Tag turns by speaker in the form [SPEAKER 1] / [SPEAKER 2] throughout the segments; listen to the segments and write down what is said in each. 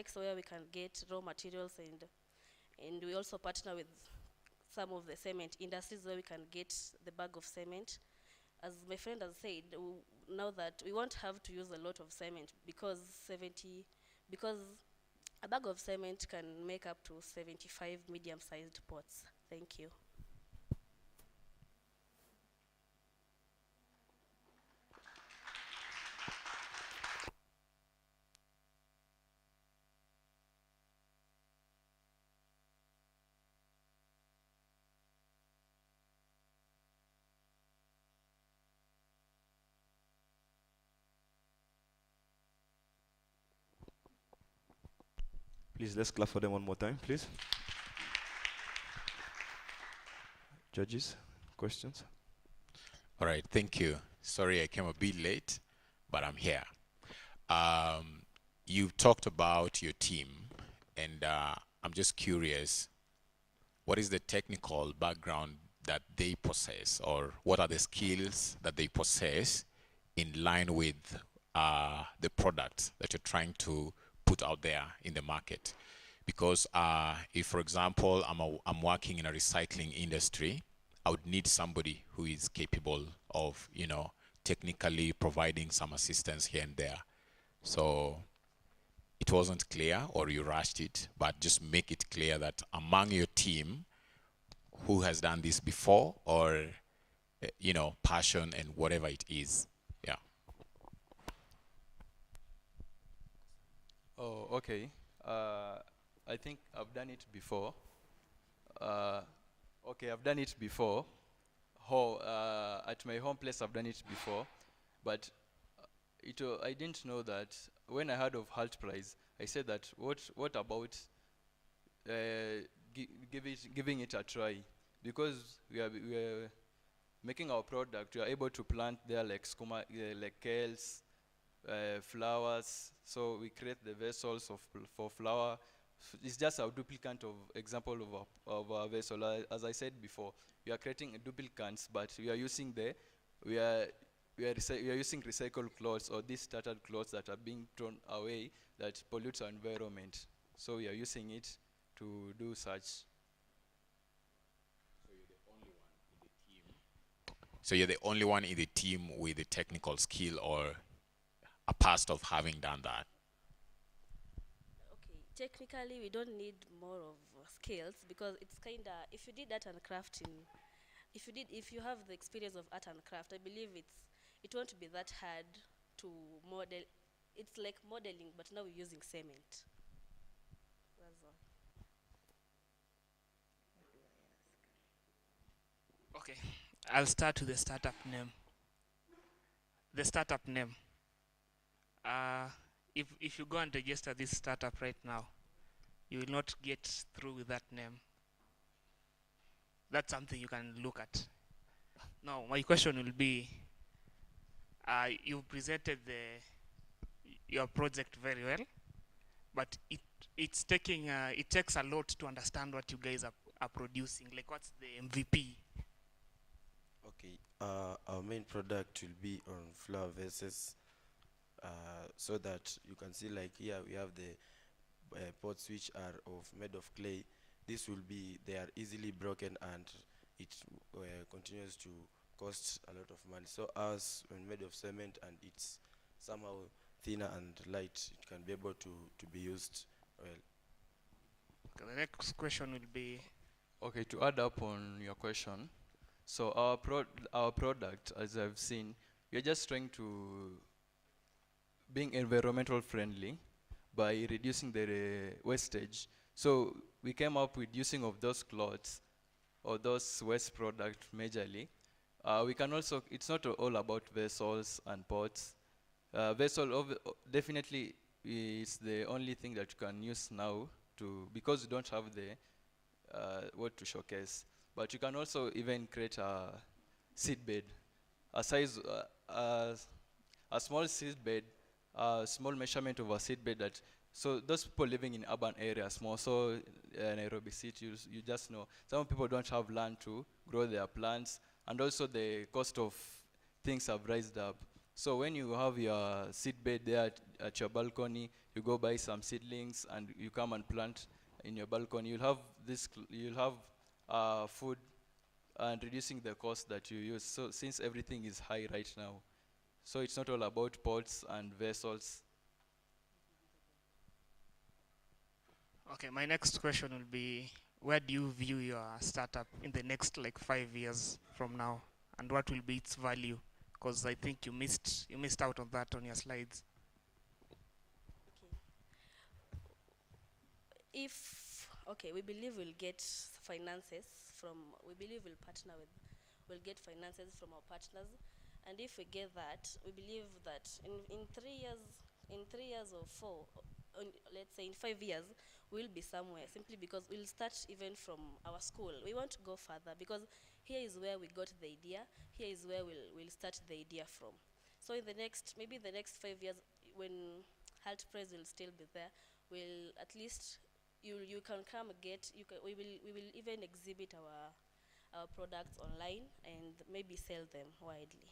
[SPEAKER 1] next where we can get raw materials, and we also partner with some of the cement industries where we can get the bag of cement. As my friend has said, now that we won't have to use a lot of cement because a bag of cement can make up to 75 medium-sized pots. Thank you.
[SPEAKER 2] Please, let's clap for them one more time, please. Judges, questions?
[SPEAKER 3] All right, thank you. Sorry I came a bit late, but I'm here. You've talked about your team, and I'm just curious, what is the technical background that they possess, or what are the skills that they possess in line with the product that you're trying to put out there in the market? Because if, for example, I'm working in a recycling industry, I would need somebody who is capable of, technically providing some assistance here and there. So it wasn't clear, or you rushed it, but just make it clear that among your team, who has done this before, or, passion and whatever it is. Yeah.
[SPEAKER 4] Oh, okay. I think I've done it before. Okay, I've done it before. At my home place, I've done it before. But I didn't know that when I heard of Hult Prize, I said that what about giving it a try? Because we are making our product, we are able to plant there like like kales, flowers. So we create the vessels for flower. It's just a duplicate of example of a vessel. As I said before, we are creating duplicates, but we are using using recycled clothes, or these tattered clothes that are being thrown away that pollutes our environment. So we are using it to do such.
[SPEAKER 3] So you're the only one in the team with the technical skill, or a past of having done that?
[SPEAKER 1] Okay, technically we don't need more of skills, because it's kind of, if you did art and crafting, if you have the experience of art and craft, I believe it won't be that hard to model. It's like modeling, but now we're using cement. That's all.
[SPEAKER 5] Okay, I'll start with the startup name. The startup name. If you go and register this startup right now, you will not get through with that name. That's something you can look at. Now, my question will be, you presented your project very well, but it takes a lot to understand what you guys are producing. Like, what's the MVP?
[SPEAKER 6] Okay, our main product will be on flower vases, so that you can see, like here we have the pots which are made of clay. They are easily broken, and it continues to cost a lot of money. So ours, when made of cement and it's somehow thinner and light, it can be able to be used well.
[SPEAKER 5] Okay, the next question will be,
[SPEAKER 4] Okay, to add up on your question, so our product, as I've seen, we're just trying to being environmental friendly by reducing the wastage. So we came up with using of those cloths or those waste products majorly. We can also, it's not all about vessels and pots. Definitely is the only thing that you can use now because you don't have the what to showcase. But you can also even create a seed bed, a small seed bed, a small measurement of a seed bed so those people living in urban areas, more so Nairobi City, you just know, some people don't have land to grow their plants, and also the cost of things have risen up. So when you have your seed bed there at your balcony, You go buy some seedlings and you come and plant in your balcony. You'll have food and reducing the cost that you use. So since everything is high right now, so it's not all about pots and vessels.
[SPEAKER 5] Okay, my next question will be, where do you view your startup in the next like 5 years from now, and what will be its value? Because I think you missed out on that on your slides.
[SPEAKER 1] We believe we'll get finances from, we believe we'll get finances from our partners, and if we get that, we believe that in 3 years or four, let's say in 5 years, we'll be somewhere, simply because we'll start even from our school. We want to go further, because here is where we got the idea, here is where we'll start the idea from. So in the next 5 years, when Hult Prize will still be there, we'll at least, you can come get, we will even exhibit our products online and maybe sell them widely.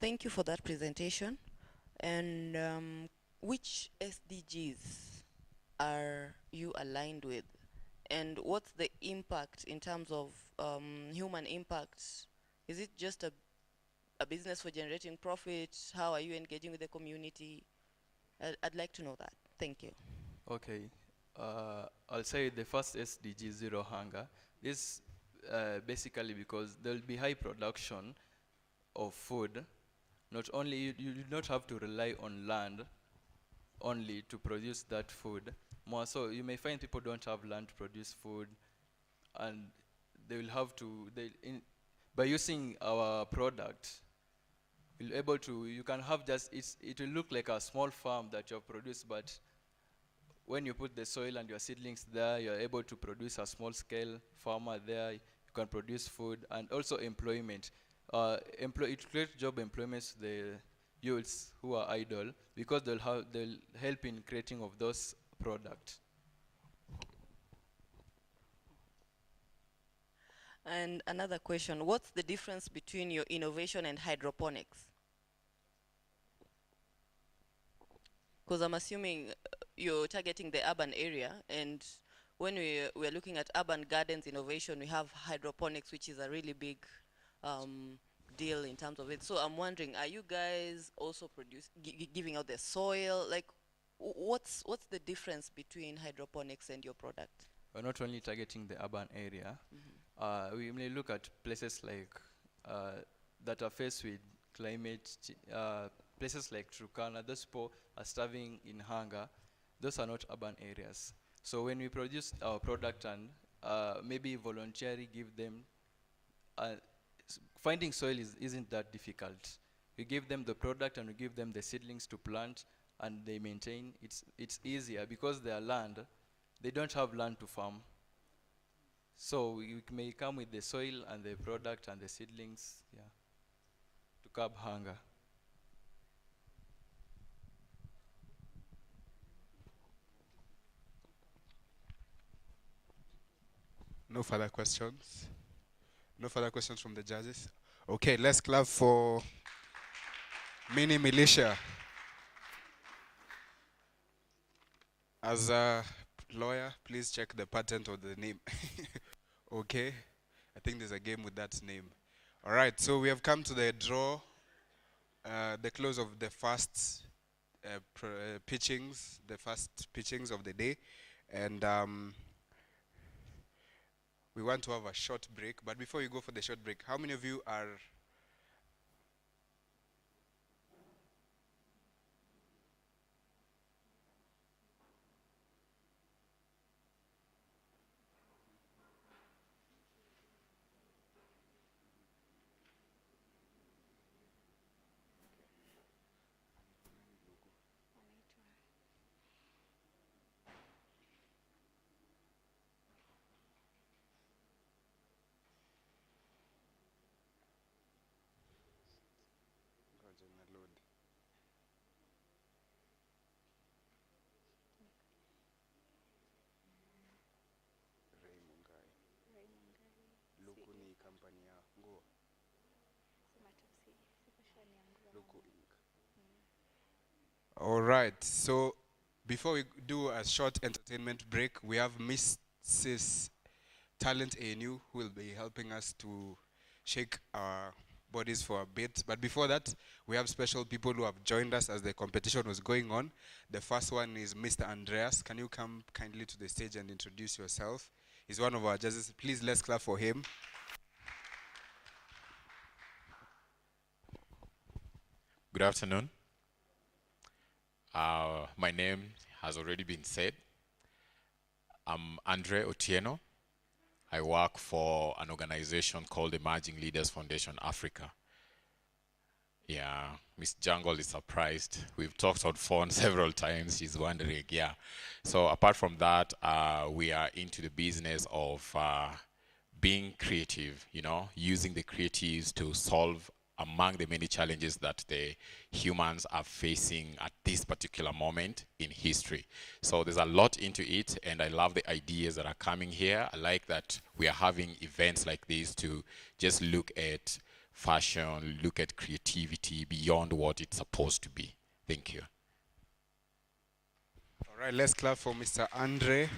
[SPEAKER 7] Thank you for that presentation. And which SDGs are you aligned with? And what's the impact in terms of human impact? Is it just a business for generating profit? How are you engaging with the community? I'd like to know that. Thank you.
[SPEAKER 4] Okay, I'll say the first SDG, zero hunger. This basically because there'll be high production of food. Not only, you do not have to rely on land only to produce that food. More so, you may find people don't have land to produce food, and they will have to, by using our product, you'll able to, you can have just, it will look like a small farm that you have produced, but when you put the soil and your seedlings there, you're able to produce a small scale farmer there. You can produce food, and also employment. It creates job employment to the youths who are idle, because they'll help in creating of those products.
[SPEAKER 7] And another question, what's the difference between your innovation and hydroponics? Because I'm assuming you're targeting the urban area, and when we're looking at urban gardens innovation, we have hydroponics, which is a really big deal in terms of it. So I'm wondering, are you guys also giving out the soil? Like, what's the difference between hydroponics and your product?
[SPEAKER 4] We're not only targeting the urban area. We may look at places like that are faced with climate, places like Turkana. Those people are starving in hunger. Those are not urban areas. So when we produce our product and maybe voluntarily give them, finding soil isn't that difficult. We give them the product and we give them the seedlings to plant, and they maintain. It's easier because their land, they don't have land to farm. So we may come with the soil and the product and the seedlings, yeah, to curb hunger.
[SPEAKER 8] No further questions? No further questions from the judges? Okay, let's clap for Mini Militia. As a lawyer, please check the patent of the name. Okay, I think there's a game with that name. All right, so we have come to the draw, the close of the first pitchings, of the day. And we want to have a short break. But before you go for the short break, how many of you are All right. So before we do a short entertainment break, we have Mrs. Talent ANU who will be helping us to shake our bodies for a bit. But before that, we have special people who have joined us as the competition was going on. The first one is Mr. Andreas. Can you come kindly to the stage and introduce yourself? He's one of our judges. Please, let's clap for him.
[SPEAKER 3] Good afternoon. My name has already been said. I'm Andre Otieno. I work for an organization called Emerging Leaders Foundation Africa. Yeah, Miss Jungle is surprised. We've talked on phone several times. She's wondering, yeah. So apart from that, we are into the business of being creative, you know, using the creatives to solve among the many challenges that the humans are facing at this particular moment in history. So there's a lot into it, and I love the ideas that are coming here. I like that we are having events like this to just look at fashion, look at creativity beyond what it's supposed to be. Thank you.
[SPEAKER 8] All right, let's clap for Mr. Andre.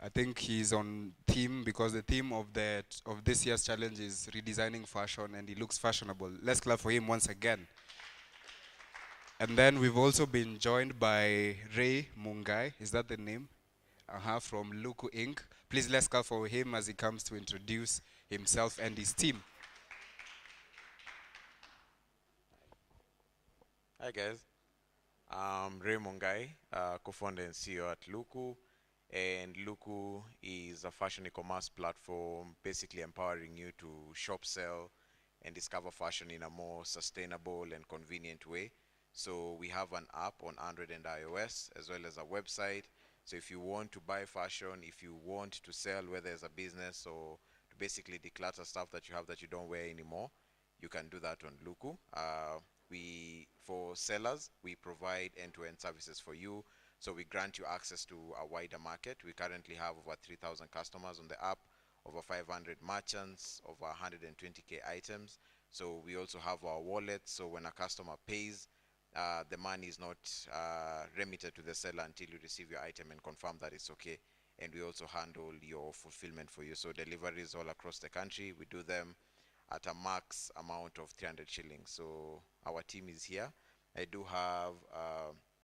[SPEAKER 8] I think he's on theme because the theme of this year's challenge is redesigning fashion, and he looks fashionable. Let's clap for him once again. And then we've also been joined by Ray Mungai. Is that the name? From Luku Inc. Please let's clap for him as he comes to introduce himself and his team.
[SPEAKER 9] Hi guys, I'm Ray Mungai, co-founder and CEO at Luku. And Luku is a fashion e-commerce platform basically empowering you to shop, sell, and discover fashion in a more sustainable and convenient way. So we have an app on Android and iOS, as well as a website. So if you want to buy fashion, if you want to sell, whether as a business or to basically declutter stuff that you have that you don't wear anymore, you can do that on Luku. For sellers, we provide end-to-end services for you. So we grant you access to a wider market. We currently have over 3,000 customers on the app, over 500 merchants, over 120K items. So we also have our wallet. So when a customer pays, the money is not remitted to the seller until you receive your item and confirm that it's okay. And we also handle your fulfillment for you. So deliveries all across the country, we do them at a max amount of 300 shillings. So our team is here. I do have